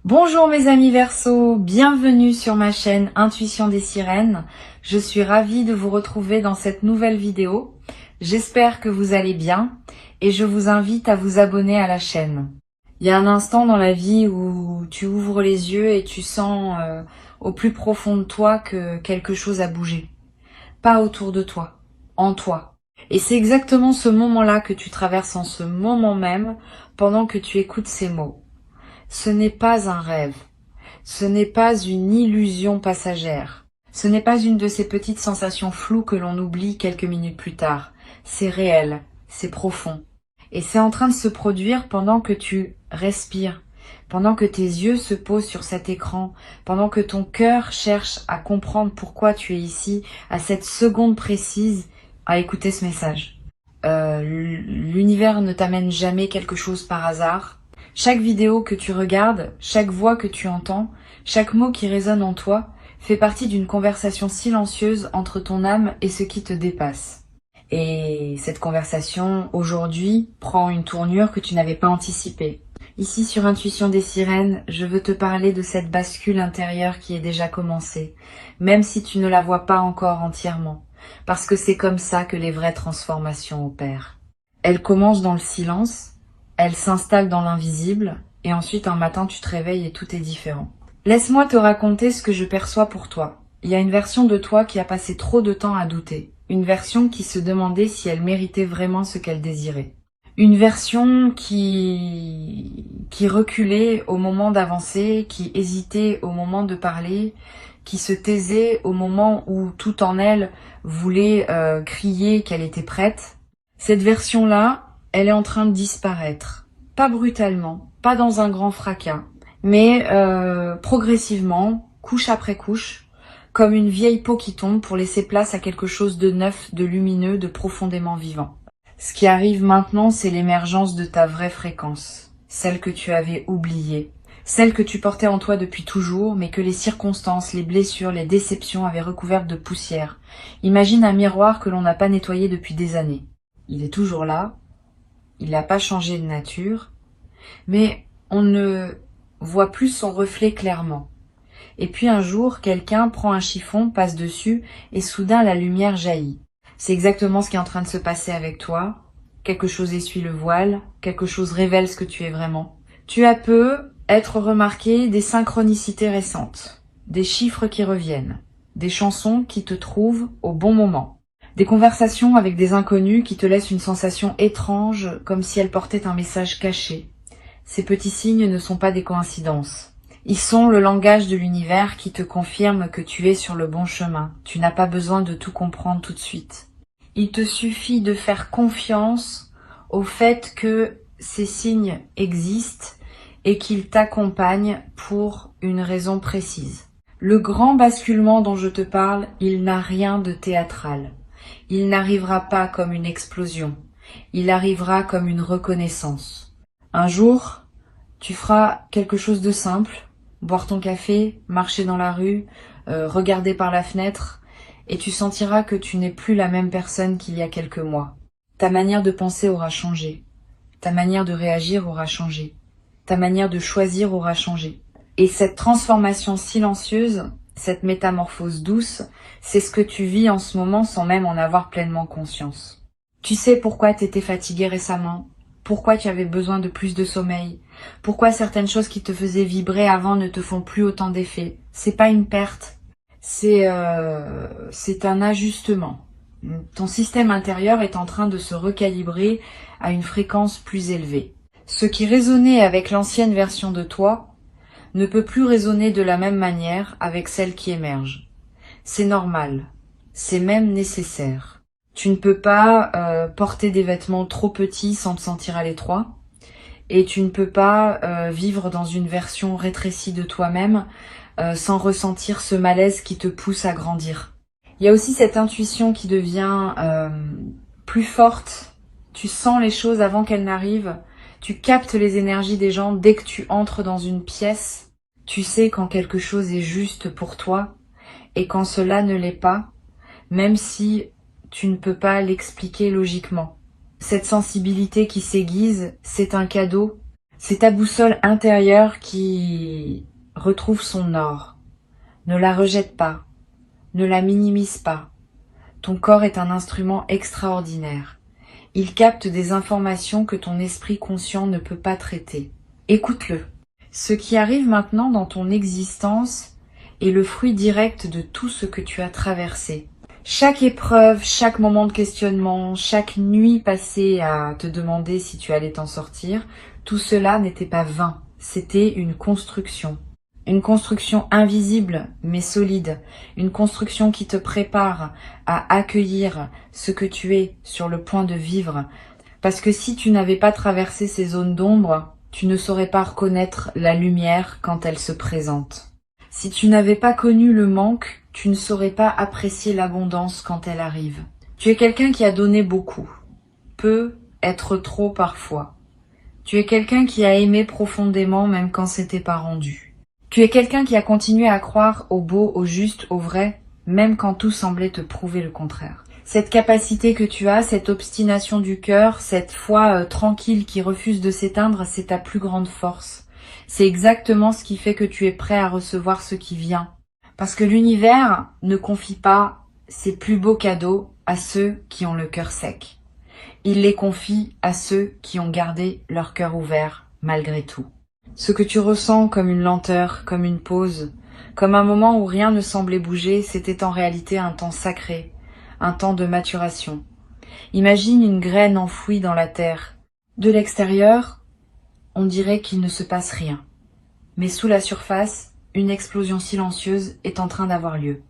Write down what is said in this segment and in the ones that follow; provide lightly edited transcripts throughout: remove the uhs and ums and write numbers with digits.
Bonjour mes amis Verseaux, bienvenue sur ma chaîne Intuition des Sirènes. Je suis ravie de vous retrouver dans cette nouvelle vidéo. J'espère que vous allez bien et je vous invite à vous abonner à la chaîne. Il y a un instant dans la vie où tu ouvres les yeux et tu sens au plus profond de toi que quelque chose a bougé. Pas autour de toi, en toi. Et c'est exactement ce moment-là que tu traverses en ce moment même pendant que tu écoutes ces mots. Ce n'est pas un rêve, ce n'est pas une illusion passagère, ce n'est pas une de ces petites sensations floues que l'on oublie quelques minutes plus tard. C'est réel, c'est profond. Et c'est en train de se produire pendant que tu respires, pendant que tes yeux se posent sur cet écran, pendant que ton cœur cherche à comprendre pourquoi tu es ici, à cette seconde précise, à écouter ce message. L'univers ne t'amène jamais quelque chose par hasard. Chaque vidéo que tu regardes, chaque voix que tu entends, chaque mot qui résonne en toi, fait partie d'une conversation silencieuse entre ton âme et ce qui te dépasse. Et cette conversation, aujourd'hui, prend une tournure que tu n'avais pas anticipée. Ici, sur Intuition des Sirènes, je veux te parler de cette bascule intérieure qui est déjà commencée, même si tu ne la vois pas encore entièrement, parce que c'est comme ça que les vraies transformations opèrent. Elles commencent dans le silence, elle s'installe dans l'invisible, et ensuite un matin tu te réveilles et tout est différent. Laisse-moi te raconter ce que je perçois pour toi. Il y a une version de toi qui a passé trop de temps à douter. Une version qui se demandait si elle méritait vraiment ce qu'elle désirait. Une version qui reculait au moment d'avancer, qui hésitait au moment de parler, qui se taisait au moment où tout en elle voulait crier qu'elle était prête. Cette version-là, elle est en train de disparaître. Pas brutalement, pas dans un grand fracas, mais progressivement, couche après couche, comme une vieille peau qui tombe pour laisser place à quelque chose de neuf, de lumineux, de profondément vivant. Ce qui arrive maintenant, c'est l'émergence de ta vraie fréquence, celle que tu avais oubliée, celle que tu portais en toi depuis toujours, mais que les circonstances, les blessures, les déceptions avaient recouverte de poussière. Imagine un miroir que l'on n'a pas nettoyé depuis des années. Il est toujours là, il n'a pas changé de nature, mais on ne voit plus son reflet clairement. Et puis un jour, quelqu'un prend un chiffon, passe dessus, et soudain la lumière jaillit. C'est exactement ce qui est en train de se passer avec toi. Quelque chose essuie le voile, quelque chose révèle ce que tu es vraiment. Tu as peu être remarqué des synchronicités récentes, des chiffres qui reviennent, des chansons qui te trouvent au bon moment. Des conversations avec des inconnus qui te laissent une sensation étrange, comme si elles portaient un message caché. Ces petits signes ne sont pas des coïncidences. Ils sont le langage de l'univers qui te confirme que tu es sur le bon chemin. Tu n'as pas besoin de tout comprendre tout de suite. Il te suffit de faire confiance au fait que ces signes existent et qu'ils t'accompagnent pour une raison précise. Le grand basculement dont je te parle, il n'a rien de théâtral. Il n'arrivera pas comme une explosion, il arrivera comme une reconnaissance. Un jour, tu feras quelque chose de simple, boire ton café, marcher dans la rue, regarder par la fenêtre, et tu sentiras que tu n'es plus la même personne qu'il y a quelques mois. Ta manière de penser aura changé, ta manière de réagir aura changé, ta manière de choisir aura changé. Et cette transformation silencieuse, cette métamorphose douce, c'est ce que tu vis en ce moment sans même en avoir pleinement conscience. Tu sais pourquoi tu étais fatigué récemment, pourquoi tu avais besoin de plus de sommeil, pourquoi certaines choses qui te faisaient vibrer avant ne te font plus autant d'effet. C'est pas une perte, c'est un ajustement. Ton système intérieur est en train de se recalibrer à une fréquence plus élevée. Ce qui résonnait avec l'ancienne version de toi ne peut plus résonner de la même manière avec celle qui émerge. C'est normal, c'est même nécessaire. Tu ne peux pas porter des vêtements trop petits sans te sentir à l'étroit, et tu ne peux pas vivre dans une version rétrécie de toi-même sans ressentir ce malaise qui te pousse à grandir. Il y a aussi cette intuition qui devient plus forte. Tu sens les choses avant qu'elles n'arrivent. Tu captes les énergies des gens dès que tu entres dans une pièce. Tu sais quand quelque chose est juste pour toi et quand cela ne l'est pas, même si tu ne peux pas l'expliquer logiquement. Cette sensibilité qui s'aiguise, c'est un cadeau, C'est ta boussole intérieure qui retrouve son nord. Ne la rejette pas, ne la minimise pas. Ton corps est un instrument extraordinaire. Il capte des informations que ton esprit conscient ne peut pas traiter. Écoute-le. Ce qui arrive maintenant dans ton existence est le fruit direct de tout ce que tu as traversé. Chaque épreuve, chaque moment de questionnement, chaque nuit passée à te demander si tu allais t'en sortir, tout cela n'était pas vain, c'était une construction. Une construction invisible mais solide, une construction qui te prépare à accueillir ce que tu es sur le point de vivre. Parce que si tu n'avais pas traversé ces zones d'ombre, tu ne saurais pas reconnaître la lumière quand elle se présente. Si tu n'avais pas connu le manque, tu ne saurais pas apprécier l'abondance quand elle arrive. Tu es quelqu'un qui a donné beaucoup, peut être trop parfois. Tu es quelqu'un qui a aimé profondément même quand c'était pas rendu. Tu es quelqu'un qui a continué à croire au beau, au juste, au vrai, même quand tout semblait te prouver le contraire. Cette capacité que tu as, cette obstination du cœur, cette foi tranquille qui refuse de s'éteindre, c'est ta plus grande force. C'est exactement ce qui fait que tu es prêt à recevoir ce qui vient. Parce que l'univers ne confie pas ses plus beaux cadeaux à ceux qui ont le cœur sec. Il les confie à ceux qui ont gardé leur cœur ouvert malgré tout. Ce que tu ressens comme une lenteur, comme une pause, comme un moment où rien ne semblait bouger, c'était en réalité un temps sacré, un temps de maturation. Imagine une graine enfouie dans la terre. De l'extérieur, on dirait qu'il ne se passe rien. Mais sous la surface, une explosion silencieuse est en train d'avoir lieu.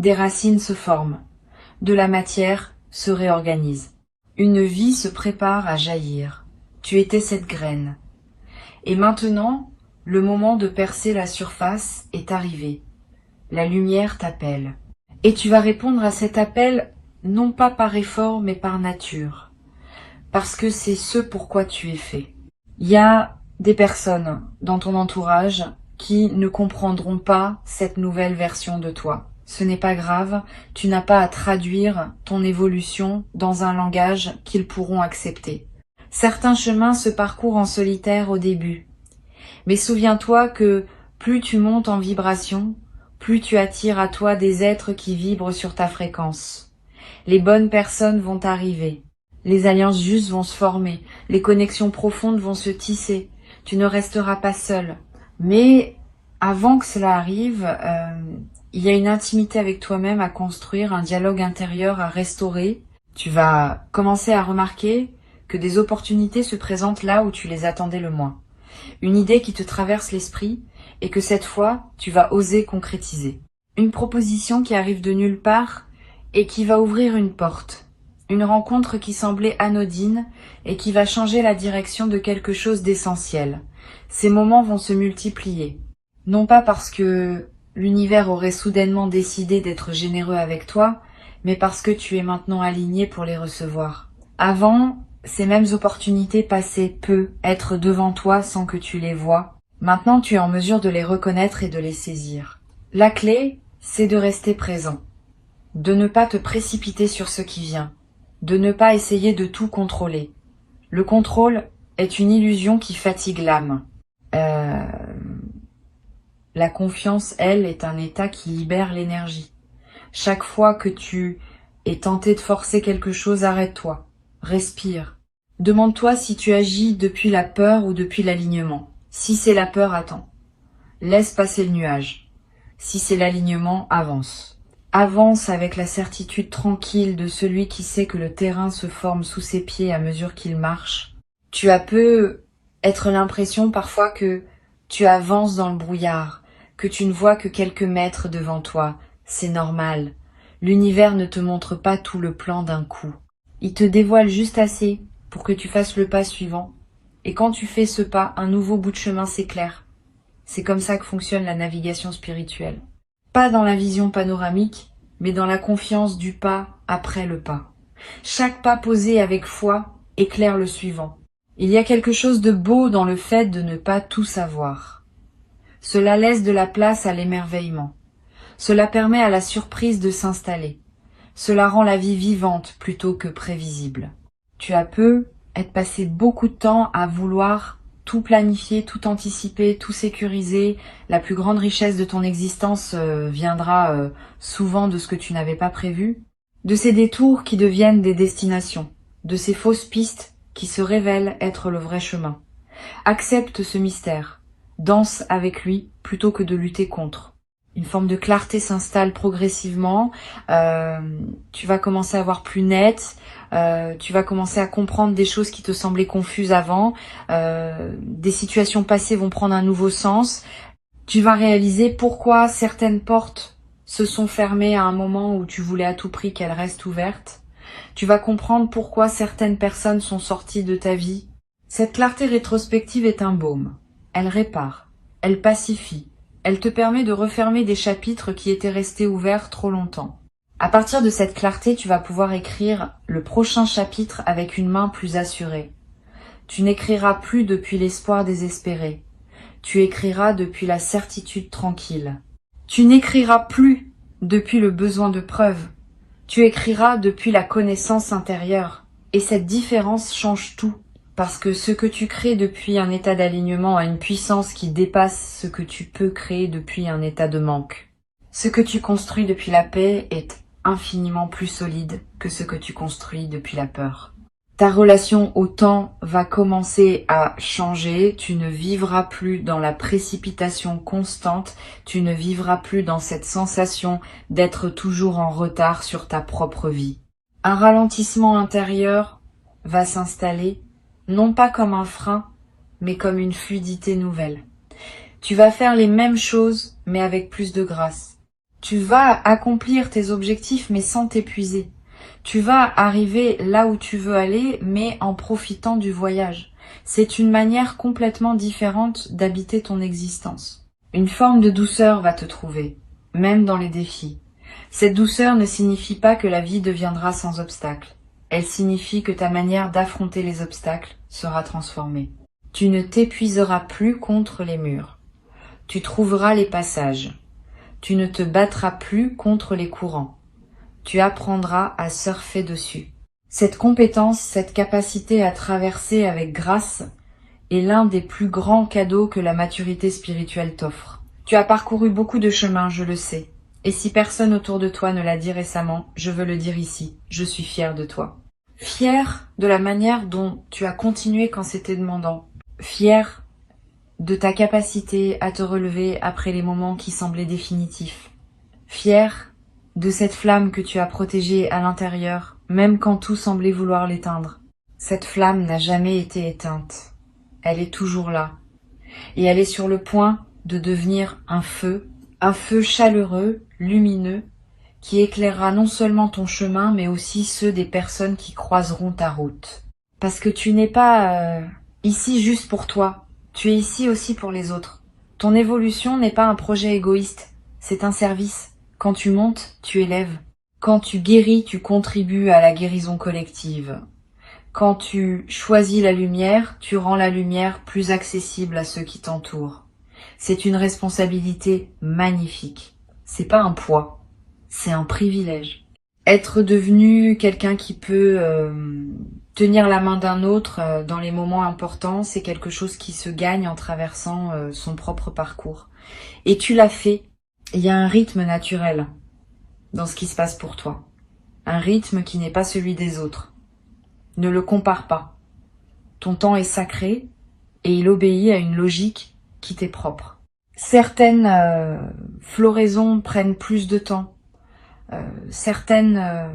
Des racines se forment. De la matière se réorganise. Une vie se prépare à jaillir. Tu étais cette graine. Et maintenant, le moment de percer la surface est arrivé. La lumière t'appelle. Et tu vas répondre à cet appel non pas par effort mais par nature. Parce que c'est ce pourquoi tu es fait. Il y a des personnes dans ton entourage qui ne comprendront pas cette nouvelle version de toi. Ce n'est pas grave, tu n'as pas à traduire ton évolution dans un langage qu'ils pourront accepter. Certains chemins se parcourent en solitaire au début. Mais souviens-toi que plus tu montes en vibration, plus tu attires à toi des êtres qui vibrent sur ta fréquence. Les bonnes personnes vont arriver. Les alliances justes vont se former. Les connexions profondes vont se tisser. Tu ne resteras pas seul. Mais avant que cela arrive, il y a une intimité avec toi-même à construire, un dialogue intérieur à restaurer. Tu vas commencer à remarquer que des opportunités se présentent là où tu les attendais le moins. Une idée qui te traverse l'esprit et que cette fois, tu vas oser concrétiser. Une proposition qui arrive de nulle part et qui va ouvrir une porte. Une rencontre qui semblait anodine et qui va changer la direction de quelque chose d'essentiel. Ces moments vont se multiplier. Non pas parce que l'univers aurait soudainement décidé d'être généreux avec toi, mais parce que tu es maintenant aligné pour les recevoir. Avant, ces mêmes opportunités passaient peu, être devant toi sans que tu les vois. Maintenant, tu es en mesure de les reconnaître et de les saisir. La clé, c'est de rester présent. De ne pas te précipiter sur ce qui vient. De ne pas essayer de tout contrôler. Le contrôle est une illusion qui fatigue l'âme. La confiance, elle, est un état qui libère l'énergie. Chaque fois que tu es tenté de forcer quelque chose, arrête-toi. Respire. Demande-toi si tu agis depuis la peur ou depuis l'alignement. Si c'est la peur, attends. Laisse passer le nuage. Si c'est l'alignement, avance. Avance avec la certitude tranquille de celui qui sait que le terrain se forme sous ses pieds à mesure qu'il marche. Tu as peu être l'impression parfois que tu avances dans le brouillard, que tu ne vois que quelques mètres devant toi. C'est normal. L'univers ne te montre pas tout le plan d'un coup. Il te dévoile juste assez pour que tu fasses le pas suivant. Et quand tu fais ce pas, un nouveau bout de chemin s'éclaire. C'est comme ça que fonctionne la navigation spirituelle. Pas dans la vision panoramique, mais dans la confiance du pas après le pas. Chaque pas posé avec foi éclaire le suivant. Il y a quelque chose de beau dans le fait de ne pas tout savoir. Cela laisse de la place à l'émerveillement. Cela permet à la surprise de s'installer. Cela rend la vie vivante plutôt que prévisible. Tu as peu être passé beaucoup de temps à vouloir tout planifier, tout anticiper, tout sécuriser. La plus grande richesse de ton existence viendra souvent de ce que tu n'avais pas prévu. De ces détours qui deviennent des destinations, de ces fausses pistes qui se révèlent être le vrai chemin. Accepte ce mystère, danse avec lui plutôt que de lutter contre. Une forme de clarté s'installe progressivement, tu vas commencer à voir plus net, tu vas commencer à comprendre des choses qui te semblaient confuses avant, des situations passées vont prendre un nouveau sens, tu vas réaliser pourquoi certaines portes se sont fermées à un moment où tu voulais à tout prix qu'elles restent ouvertes, tu vas comprendre pourquoi certaines personnes sont sorties de ta vie. Cette clarté rétrospective est un baume, elle répare, elle pacifie, elle te permet de refermer des chapitres qui étaient restés ouverts trop longtemps. À partir de cette clarté, tu vas pouvoir écrire le prochain chapitre avec une main plus assurée. Tu n'écriras plus depuis l'espoir désespéré. Tu écriras depuis la certitude tranquille. Tu n'écriras plus depuis le besoin de preuve. Tu écriras depuis la connaissance intérieure. Et cette différence change tout. Parce que ce que tu crées depuis un état d'alignement a une puissance qui dépasse ce que tu peux créer depuis un état de manque. Ce que tu construis depuis la paix est infiniment plus solide que ce que tu construis depuis la peur. Ta relation au temps va commencer à changer, tu ne vivras plus dans la précipitation constante, tu ne vivras plus dans cette sensation d'être toujours en retard sur ta propre vie. Un ralentissement intérieur va s'installer, non pas comme un frein, mais comme une fluidité nouvelle. Tu vas faire les mêmes choses, mais avec plus de grâce. Tu vas accomplir tes objectifs, mais sans t'épuiser. Tu vas arriver là où tu veux aller, mais en profitant du voyage. C'est une manière complètement différente d'habiter ton existence. Une forme de douceur va te trouver, même dans les défis. Cette douceur ne signifie pas que la vie deviendra sans obstacles. Elle signifie que ta manière d'affronter les obstacles sera transformée. Tu ne t'épuiseras plus contre les murs. Tu trouveras les passages. Tu ne te battras plus contre les courants. Tu apprendras à surfer dessus. Cette compétence, cette capacité à traverser avec grâce est l'un des plus grands cadeaux que la maturité spirituelle t'offre. Tu as parcouru beaucoup de chemins, je le sais. Et si personne autour de toi ne l'a dit récemment, je veux le dire ici. Je suis fière de toi. Fière de la manière dont tu as continué quand c'était demandant. Fière de ta capacité à te relever après les moments qui semblaient définitifs. Fière de cette flamme que tu as protégée à l'intérieur, même quand tout semblait vouloir l'éteindre. Cette flamme n'a jamais été éteinte. Elle est toujours là. Et elle est sur le point de devenir un feu chaleureux, lumineux, qui éclairera non seulement ton chemin, mais aussi ceux des personnes qui croiseront ta route. Parce que tu n'es pas ici juste pour toi, tu es ici aussi pour les autres. Ton évolution n'est pas un projet égoïste, c'est un service. Quand tu montes, tu élèves. Quand tu guéris, tu contribues à la guérison collective. Quand tu choisis la lumière, tu rends la lumière plus accessible à ceux qui t'entourent. C'est une responsabilité magnifique. C'est pas un poids. C'est un privilège. Être devenu quelqu'un qui peut tenir la main d'un autre dans les moments importants, c'est quelque chose qui se gagne en traversant son propre parcours. Et tu l'as fait. Il y a un rythme naturel dans ce qui se passe pour toi. Un rythme qui n'est pas celui des autres. Ne le compare pas. Ton temps est sacré et il obéit à une logique qui t'est propre. Certaines floraisons prennent plus de temps. Certaines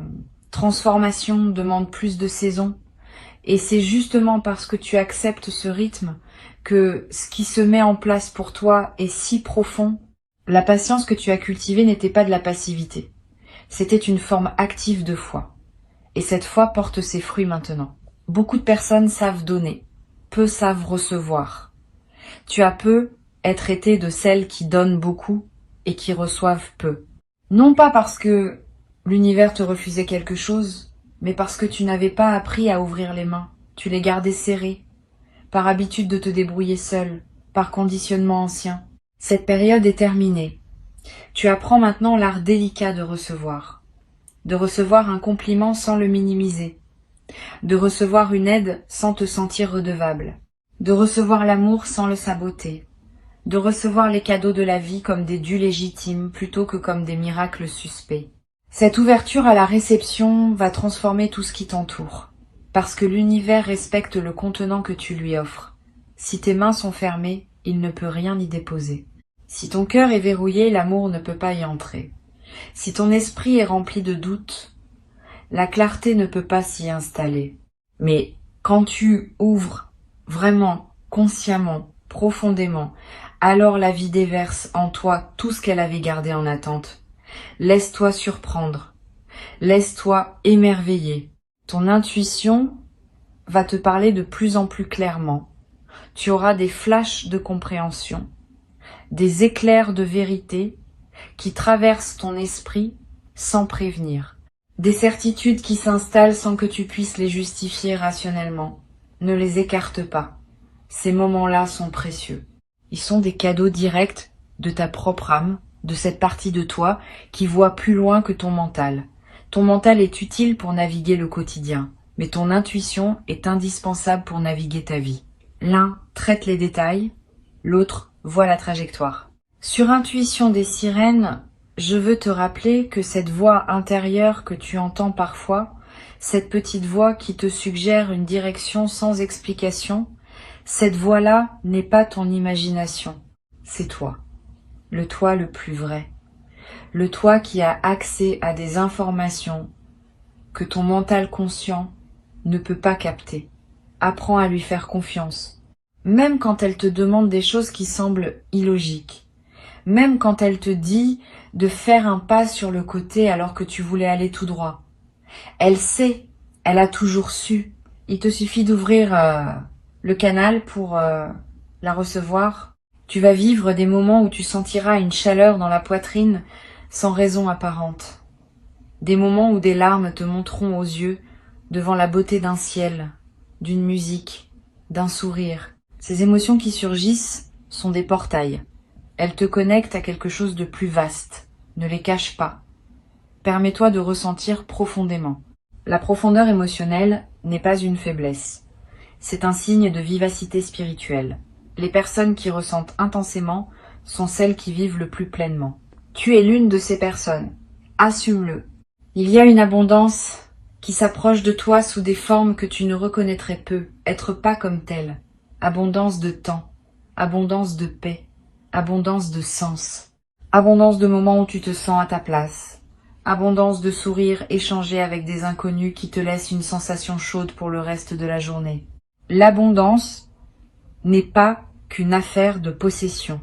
transformations demandent plus de saisons. Et c'est justement parce que tu acceptes ce rythme que ce qui se met en place pour toi est si profond. La patience que tu as cultivée n'était pas de la passivité. C'était une forme active de foi. Et cette foi porte ses fruits maintenant. Beaucoup de personnes savent donner. Peu savent recevoir. Tu as peu être été de celles qui donnent beaucoup et qui reçoivent peu. Non pas parce que l'univers te refusait quelque chose, mais parce que tu n'avais pas appris à ouvrir les mains. Tu les gardais serrées, par habitude de te débrouiller seule, par conditionnement ancien. Cette période est terminée. Tu apprends maintenant l'art délicat de recevoir un compliment sans le minimiser, de recevoir une aide sans te sentir redevable. de recevoir l'amour sans le saboter, de recevoir les cadeaux de la vie comme des dus légitimes plutôt que comme des miracles suspects. Cette ouverture à la réception va transformer tout ce qui t'entoure, parce que l'univers respecte le contenant que tu lui offres. Si tes mains sont fermées, il ne peut rien y déposer. Si ton cœur est verrouillé, l'amour ne peut pas y entrer. Si ton esprit est rempli de doutes, la clarté ne peut pas s'y installer. Mais quand tu ouvres vraiment, consciemment, profondément, alors la vie déverse en toi tout ce qu'elle avait gardé en attente. Laisse-toi surprendre. Laisse-toi émerveiller. Ton intuition va te parler de plus en plus clairement. Tu auras des flashs de compréhension, des éclairs de vérité qui traversent ton esprit sans prévenir. Des certitudes qui s'installent sans que tu puisses les justifier rationnellement. Ne les écarte pas. Ces moments-là sont précieux. Ils sont des cadeaux directs de ta propre âme, de cette partie de toi qui voit plus loin que ton mental. Ton mental est utile pour naviguer le quotidien, mais ton intuition est indispensable pour naviguer ta vie. L'un traite les détails, l'autre voit la trajectoire. Sur Intuition des sirènes, je veux te rappeler que cette voix intérieure que tu entends parfois, cette petite voix qui te suggère une direction sans explication, cette voix-là n'est pas ton imagination, c'est toi. Le toi le plus vrai. Le toi qui a accès à des informations que ton mental conscient ne peut pas capter. Apprends à lui faire confiance. Même quand elle te demande des choses qui semblent illogiques. Même quand elle te dit de faire un pas sur le côté alors que tu voulais aller tout droit. Elle sait, elle a toujours su. Il te suffit d'ouvrir le canal pour la recevoir. Tu vas vivre des moments où tu sentiras une chaleur dans la poitrine sans raison apparente. Des moments où des larmes te monteront aux yeux devant la beauté d'un ciel, d'une musique, d'un sourire. Ces émotions qui surgissent sont des portails. Elles te connectent à quelque chose de plus vaste. Ne les cache pas. Permets-toi de ressentir profondément. La profondeur émotionnelle n'est pas une faiblesse. C'est un signe de vivacité spirituelle. Les personnes qui ressentent intensément sont celles qui vivent le plus pleinement. Tu es l'une de ces personnes. Assume-le. Il y a une abondance qui s'approche de toi sous des formes que tu ne reconnaîtrais peu, être pas comme telle. Abondance de temps, abondance de paix, abondance de sens, abondance de moments où tu te sens à ta place, abondance de sourires échangés avec des inconnus qui te laissent une sensation chaude pour le reste de la journée. L'abondance n'est pas qu'une affaire de possession.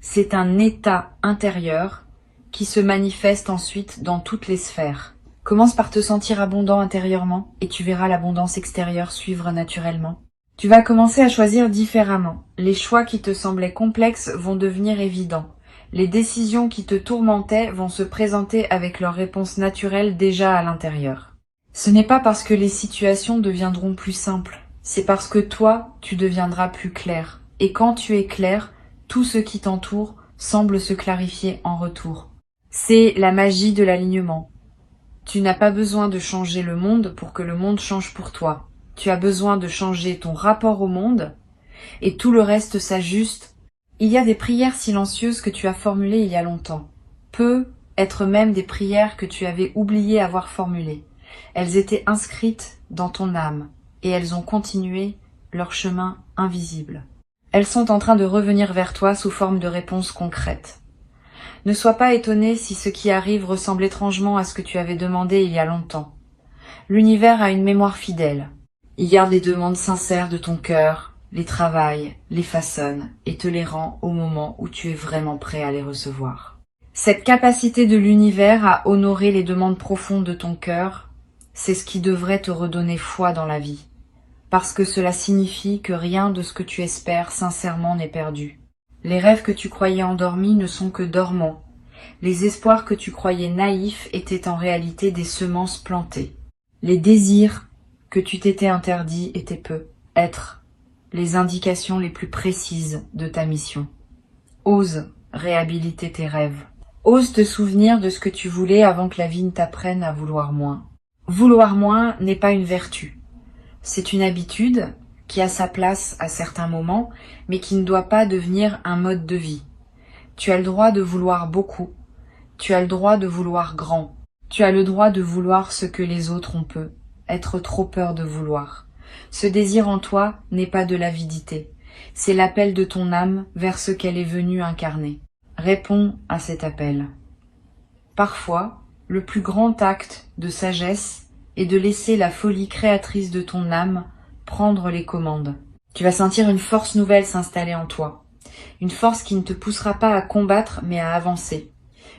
C'est un état intérieur qui se manifeste ensuite dans toutes les sphères. Commence par te sentir abondant intérieurement et tu verras l'abondance extérieure suivre naturellement. Tu vas commencer à choisir différemment. Les choix qui te semblaient complexes vont devenir évidents. Les décisions qui te tourmentaient vont se présenter avec leur réponse naturelle déjà à l'intérieur. Ce n'est pas parce que les situations deviendront plus simples, c'est parce que toi, tu deviendras plus clair. Et quand tu es clair, tout ce qui t'entoure semble se clarifier en retour. C'est la magie de l'alignement. Tu n'as pas besoin de changer le monde pour que le monde change pour toi. Tu as besoin de changer ton rapport au monde et tout le reste s'ajuste. Il y a des prières silencieuses que tu as formulées il y a longtemps. Peut être même des prières que tu avais oublié avoir formulées. Elles étaient inscrites dans ton âme et elles ont continué leur chemin invisible. Elles sont en train de revenir vers toi sous forme de réponses concrètes. Ne sois pas étonné si ce qui arrive ressemble étrangement à ce que tu avais demandé il y a longtemps. L'univers a une mémoire fidèle. Il garde les demandes sincères de ton cœur, les travaille, les façonne et te les rend au moment où tu es vraiment prêt à les recevoir. Cette capacité de l'univers à honorer les demandes profondes de ton cœur, c'est ce qui devrait te redonner foi dans la vie. Parce que cela signifie que rien de ce que tu espères sincèrement n'est perdu. Les rêves que tu croyais endormis ne sont que dormants. Les espoirs que tu croyais naïfs étaient en réalité des semences plantées. Les désirs que tu t'étais interdits étaient peu. Être les indications les plus précises de ta mission. Ose réhabiliter tes rêves. Ose te souvenir de ce que tu voulais avant que la vie ne t'apprenne à vouloir moins. Vouloir moins n'est pas une vertu. C'est une habitude qui a sa place à certains moments, mais qui ne doit pas devenir un mode de vie. Tu as le droit de vouloir beaucoup. Tu as le droit de vouloir grand. Tu as le droit de vouloir ce que les autres ont peu. Être trop peur de vouloir. Ce désir en toi n'est pas de l'avidité. C'est l'appel de ton âme vers ce qu'elle est venue incarner. Réponds à cet appel. Parfois, le plus grand acte de sagesse est de laisser la folie créatrice de ton âme prendre les commandes. Tu vas sentir une force nouvelle s'installer en toi. Une force qui ne te poussera pas à combattre mais à avancer.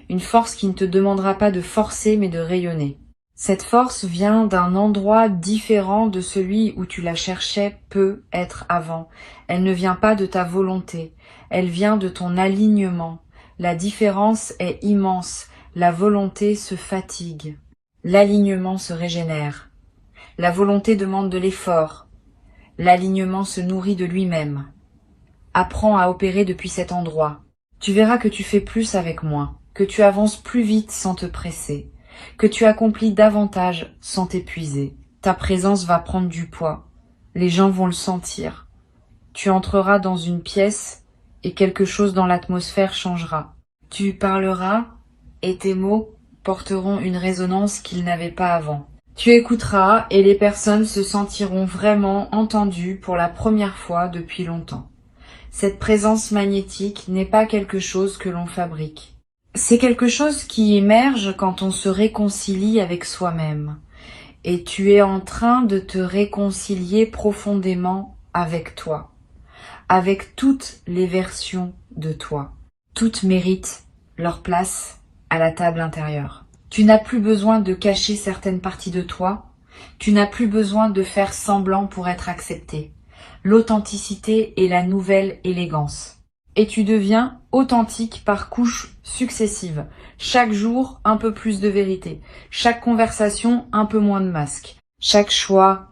Une force qui ne te demandera pas de forcer mais de rayonner. Cette force vient d'un endroit différent de celui où tu la cherchais peut être avant. Elle ne vient pas de ta volonté, elle vient de ton alignement. La différence est immense, la volonté se fatigue. L'alignement se régénère. La volonté demande de l'effort. L'alignement se nourrit de lui-même. Apprends à opérer depuis cet endroit. Tu verras que tu fais plus avec moins, que tu avances plus vite sans te presser, que tu accomplis davantage sans t'épuiser. Ta présence va prendre du poids. Les gens vont le sentir. Tu entreras dans une pièce et quelque chose dans l'atmosphère changera. Tu parleras et tes mots porteront une résonance qu'ils n'avaient pas avant. Tu écouteras et les personnes se sentiront vraiment entendues pour la première fois depuis longtemps. Cette présence magnétique n'est pas quelque chose que l'on fabrique. C'est quelque chose qui émerge quand on se réconcilie avec soi-même. Et tu es en train de te réconcilier profondément avec toi, avec toutes les versions de toi. Toutes méritent leur place à la table intérieure. Tu n'as plus besoin de cacher certaines parties de toi, tu n'as plus besoin de faire semblant pour être accepté. L'authenticité est la nouvelle élégance. Et tu deviens authentique par couches successives. Chaque jour, un peu plus de vérité. Chaque conversation, un peu moins de masque. Chaque choix,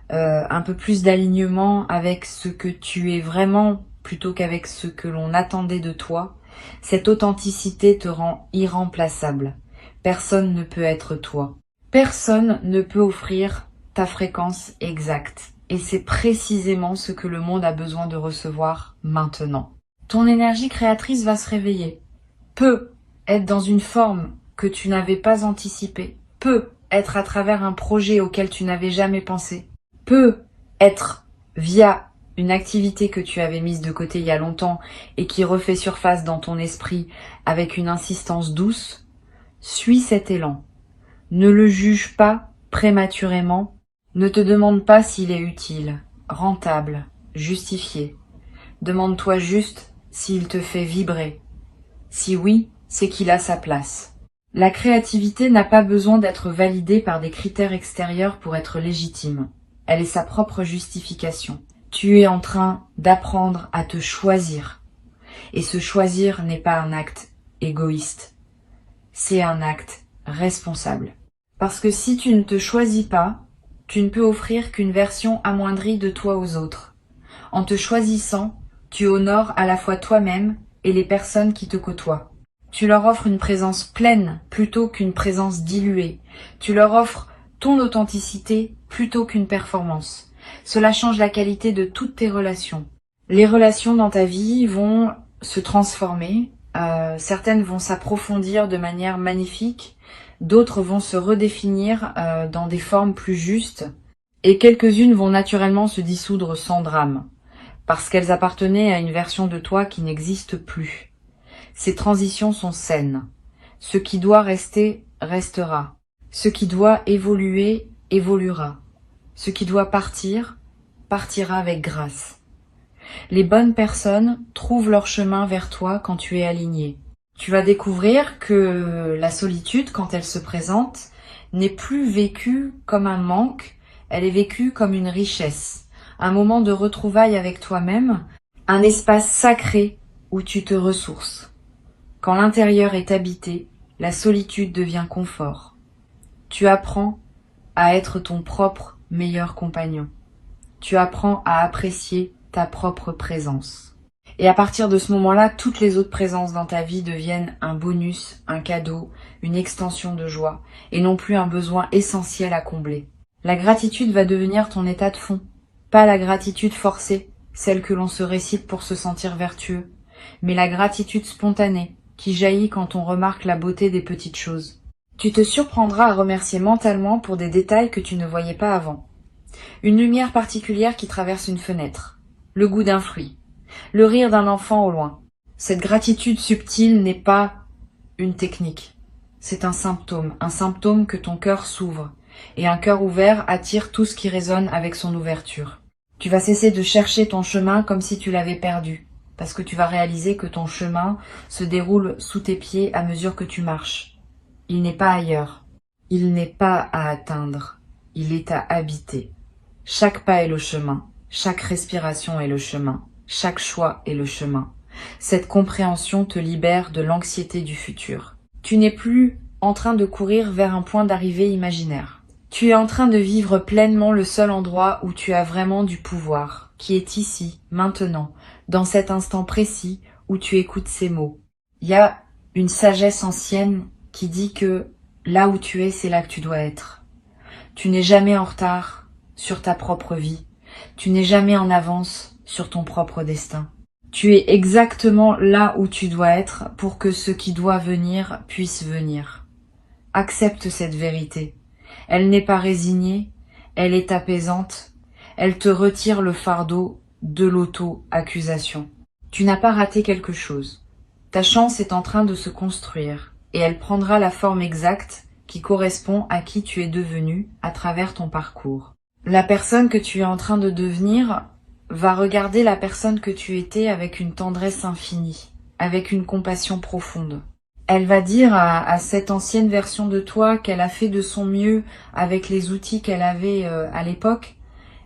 un peu plus d'alignement avec ce que tu es vraiment plutôt qu'avec ce que l'on attendait de toi. Cette authenticité te rend irremplaçable. Personne ne peut être toi. Personne ne peut offrir ta fréquence exacte. Et c'est précisément ce que le monde a besoin de recevoir maintenant. Ton énergie créatrice va se réveiller. Peut être dans une forme que tu n'avais pas anticipée. Peut être à travers un projet auquel tu n'avais jamais pensé. Peut être via une activité que tu avais mise de côté il y a longtemps et qui refait surface dans ton esprit avec une insistance douce. Suis cet élan. Ne le juge pas prématurément. Ne te demande pas s'il est utile, rentable, justifié. Demande-toi juste s'il te fait vibrer. Si oui, c'est qu'il a sa place. La créativité n'a pas besoin d'être validée par des critères extérieurs pour être légitime. Elle est sa propre justification. Tu es en train d'apprendre à te choisir. Et se choisir n'est pas un acte égoïste. C'est un acte responsable. Parce que si tu ne te choisis pas, tu ne peux offrir qu'une version amoindrie de toi aux autres. En te choisissant, tu honores à la fois toi-même et les personnes qui te côtoient. Tu leur offres une présence pleine plutôt qu'une présence diluée. Tu leur offres ton authenticité plutôt qu'une performance. Cela change la qualité de toutes tes relations. Les relations dans ta vie vont se transformer. Certaines vont s'approfondir de manière magnifique. D'autres vont se redéfinir dans des formes plus justes. Et quelques-unes vont naturellement se dissoudre sans drame. Parce qu'elles appartenaient à une version de toi qui n'existe plus. Ces transitions sont saines. Ce qui doit rester, restera. Ce qui doit évoluer, évoluera. Ce qui doit partir, partira avec grâce. Les bonnes personnes trouvent leur chemin vers toi quand tu es aligné. Tu vas découvrir que la solitude, quand elle se présente, n'est plus vécue comme un manque, elle est vécue comme une richesse, un moment de retrouvailles avec toi-même, un espace sacré où tu te ressources. Quand l'intérieur est habité, la solitude devient confort. Tu apprends à être ton propre meilleur compagnon. Tu apprends à apprécier ta propre présence. Et à partir de ce moment-là, toutes les autres présences dans ta vie deviennent un bonus, un cadeau, une extension de joie, et non plus un besoin essentiel à combler. La gratitude va devenir ton état de fond. Pas la gratitude forcée, celle que l'on se récite pour se sentir vertueux, mais la gratitude spontanée, qui jaillit quand on remarque la beauté des petites choses. Tu te surprendras à remercier mentalement pour des détails que tu ne voyais pas avant. Une lumière particulière qui traverse une fenêtre, le goût d'un fruit, le rire d'un enfant au loin. Cette gratitude subtile n'est pas une technique. C'est un symptôme que ton cœur s'ouvre, et un cœur ouvert attire tout ce qui résonne avec son ouverture. Tu vas cesser de chercher ton chemin comme si tu l'avais perdu, parce que tu vas réaliser que ton chemin se déroule sous tes pieds à mesure que tu marches. Il n'est pas ailleurs. Il n'est pas à atteindre. Il est à habiter. Chaque pas est le chemin. Chaque respiration est le chemin. Chaque choix est le chemin. Cette compréhension te libère de l'anxiété du futur. Tu n'es plus en train de courir vers un point d'arrivée imaginaire. Tu es en train de vivre pleinement le seul endroit où tu as vraiment du pouvoir, qui est ici, maintenant, dans cet instant précis où tu écoutes ces mots. Il y a une sagesse ancienne qui dit que là où tu es, c'est là que tu dois être. Tu n'es jamais en retard sur ta propre vie. Tu n'es jamais en avance sur ton propre destin. Tu es exactement là où tu dois être pour que ce qui doit venir puisse venir. Accepte cette vérité. Elle n'est pas résignée, elle est apaisante, elle te retire le fardeau de l'auto-accusation. Tu n'as pas raté quelque chose. Ta chance est en train de se construire et elle prendra la forme exacte qui correspond à qui tu es devenu à travers ton parcours. La personne que tu es en train de devenir va regarder la personne que tu étais avec une tendresse infinie, avec une compassion profonde. Elle va dire à cette ancienne version de toi qu'elle a fait de son mieux avec les outils qu'elle avait à l'époque.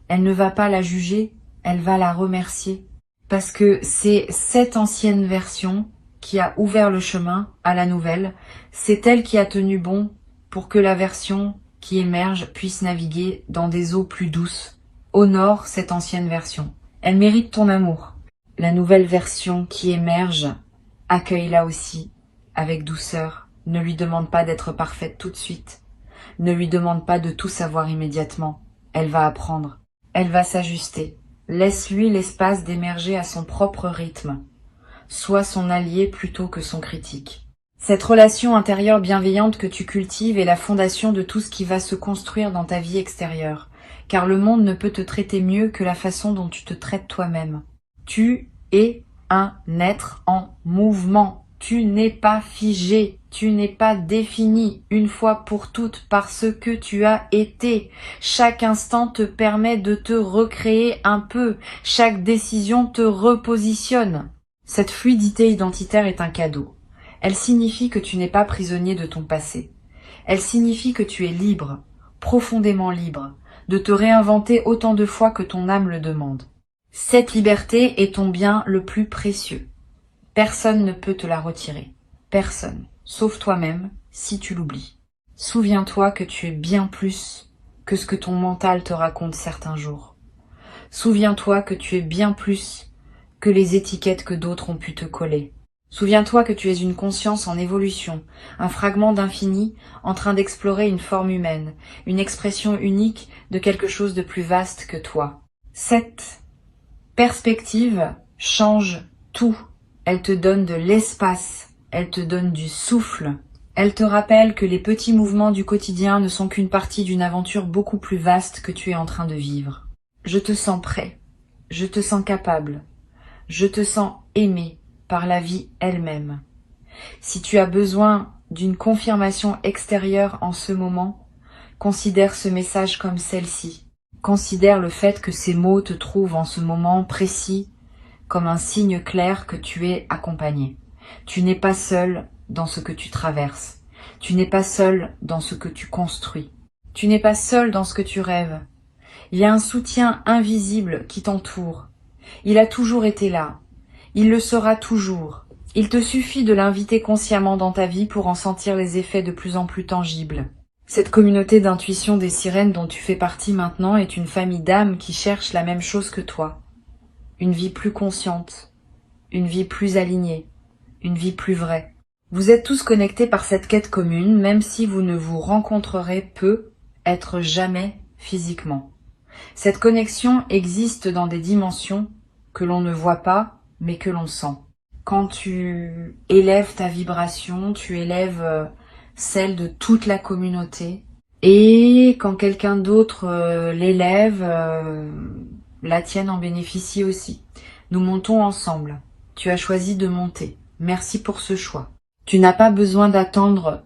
Elle ne va pas la juger, elle va la remercier. Parce que c'est cette ancienne version qui a ouvert le chemin à la nouvelle. C'est elle qui a tenu bon pour que la version qui émerge puisse naviguer dans des eaux plus douces. Honore cette ancienne version. Elle mérite ton amour. La nouvelle version qui émerge, accueille-la aussi avec douceur. Ne lui demande pas d'être parfaite tout de suite. Ne lui demande pas de tout savoir immédiatement. Elle va apprendre. Elle va s'ajuster. Laisse-lui l'espace d'émerger à son propre rythme. Sois son allié plutôt que son critique. Cette relation intérieure bienveillante que tu cultives est la fondation de tout ce qui va se construire dans ta vie extérieure, car le monde ne peut te traiter mieux que la façon dont tu te traites toi-même. Tu es un être en mouvement. Tu n'es pas figé, tu n'es pas défini une fois pour toutes par ce que tu as été. Chaque instant te permet de te recréer un peu, chaque décision te repositionne. Cette fluidité identitaire est un cadeau. Elle signifie que tu n'es pas prisonnier de ton passé. Elle signifie que tu es libre, profondément libre, de te réinventer autant de fois que ton âme le demande. Cette liberté est ton bien le plus précieux. Personne ne peut te la retirer. Personne, sauf toi-même, si tu l'oublies. Souviens-toi que tu es bien plus que ce que ton mental te raconte certains jours. Souviens-toi que tu es bien plus que les étiquettes que d'autres ont pu te coller. Souviens-toi que tu es une conscience en évolution, un fragment d'infini en train d'explorer une forme humaine, une expression unique de quelque chose de plus vaste que toi. Cette perspective change tout. Elle te donne de l'espace, elle te donne du souffle. Elle te rappelle que les petits mouvements du quotidien ne sont qu'une partie d'une aventure beaucoup plus vaste que tu es en train de vivre. Je te sens prêt, je te sens capable, je te sens aimé par la vie elle-même. Si tu as besoin d'une confirmation extérieure en ce moment, considère ce message comme celle-ci. Considère le fait que ces mots te trouvent en ce moment précis comme un signe clair que tu es accompagné. Tu n'es pas seul dans ce que tu traverses. Tu n'es pas seul dans ce que tu construis. Tu n'es pas seul dans ce que tu rêves. Il y a un soutien invisible qui t'entoure. Il a toujours été là. Il le sera toujours. Il te suffit de l'inviter consciemment dans ta vie pour en sentir les effets de plus en plus tangibles. Cette communauté d'intuition des sirènes dont tu fais partie maintenant est une famille d'âmes qui cherchent la même chose que toi. Une vie plus consciente, une vie plus alignée, une vie plus vraie. Vous êtes tous connectés par cette quête commune, même si vous ne vous rencontrerez peu, être jamais physiquement. Cette connexion existe dans des dimensions que l'on ne voit pas, mais que l'on sent. Quand tu élèves ta vibration, tu élèves celle de toute la communauté. Et quand quelqu'un d'autre l'élève, la tienne en bénéficie aussi. Nous montons ensemble. Tu as choisi de monter. Merci pour ce choix. Tu n'as pas besoin d'attendre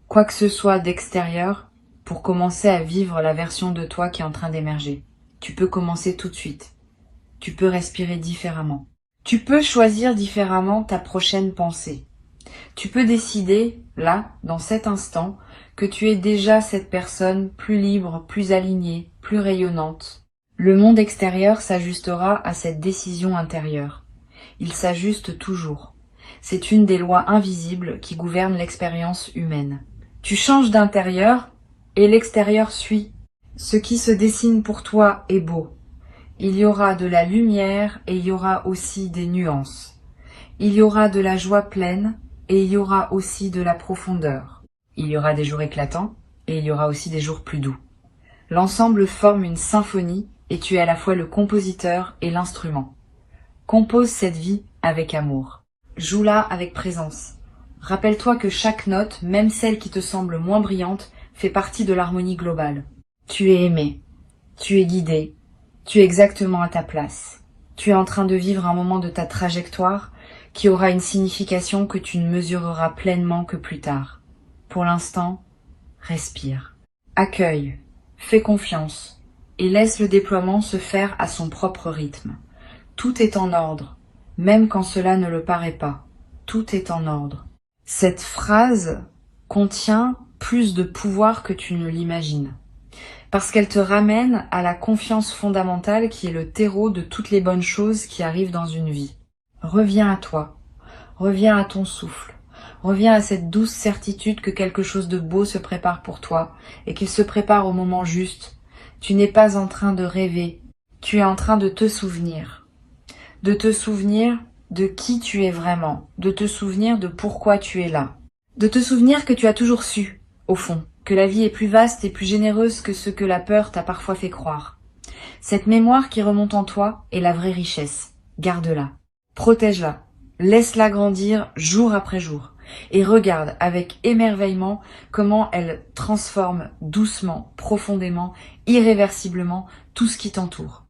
quoi que ce soit d'extérieur pour commencer à vivre la version de toi qui est en train d'émerger. Tu peux commencer tout de suite. Tu peux respirer différemment. Tu peux choisir différemment ta prochaine pensée. Tu peux décider, là, dans cet instant, que tu es déjà cette personne plus libre, plus alignée, plus rayonnante. Le monde extérieur s'ajustera à cette décision intérieure. Il s'ajuste toujours. C'est une des lois invisibles qui gouvernent l'expérience humaine. Tu changes d'intérieur et l'extérieur suit. Ce qui se dessine pour toi est beau. Il y aura de la lumière et il y aura aussi des nuances. Il y aura de la joie pleine et il y aura aussi de la profondeur. Il y aura des jours éclatants et il y aura aussi des jours plus doux. L'ensemble forme une symphonie et tu es à la fois le compositeur et l'instrument. Compose cette vie avec amour. Joue-la avec présence. Rappelle-toi que chaque note, même celle qui te semble moins brillante, fait partie de l'harmonie globale. Tu es aimé, tu es guidé, tu es exactement à ta place. Tu es en train de vivre un moment de ta trajectoire qui aura une signification que tu ne mesureras pleinement que plus tard. Pour l'instant, respire. Accueille, fais confiance et laisse le déploiement se faire à son propre rythme. Tout est en ordre, même quand cela ne le paraît pas. Tout est en ordre. Cette phrase contient plus de pouvoir que tu ne l'imagines. Parce qu'elle te ramène à la confiance fondamentale qui est le terreau de toutes les bonnes choses qui arrivent dans une vie. Reviens à toi, reviens à ton souffle, reviens à cette douce certitude que quelque chose de beau se prépare pour toi et qu'il se prépare au moment juste. Tu n'es pas en train de rêver, tu es en train de te souvenir. De te souvenir de qui tu es vraiment, de te souvenir de pourquoi tu es là. De te souvenir que tu as toujours su, au fond, que la vie est plus vaste et plus généreuse que ce que la peur t'a parfois fait croire. Cette mémoire qui remonte en toi est la vraie richesse. Garde-la, protège-la, laisse-la grandir jour après jour et regarde avec émerveillement comment elle transforme doucement, profondément, irréversiblement tout ce qui t'entoure.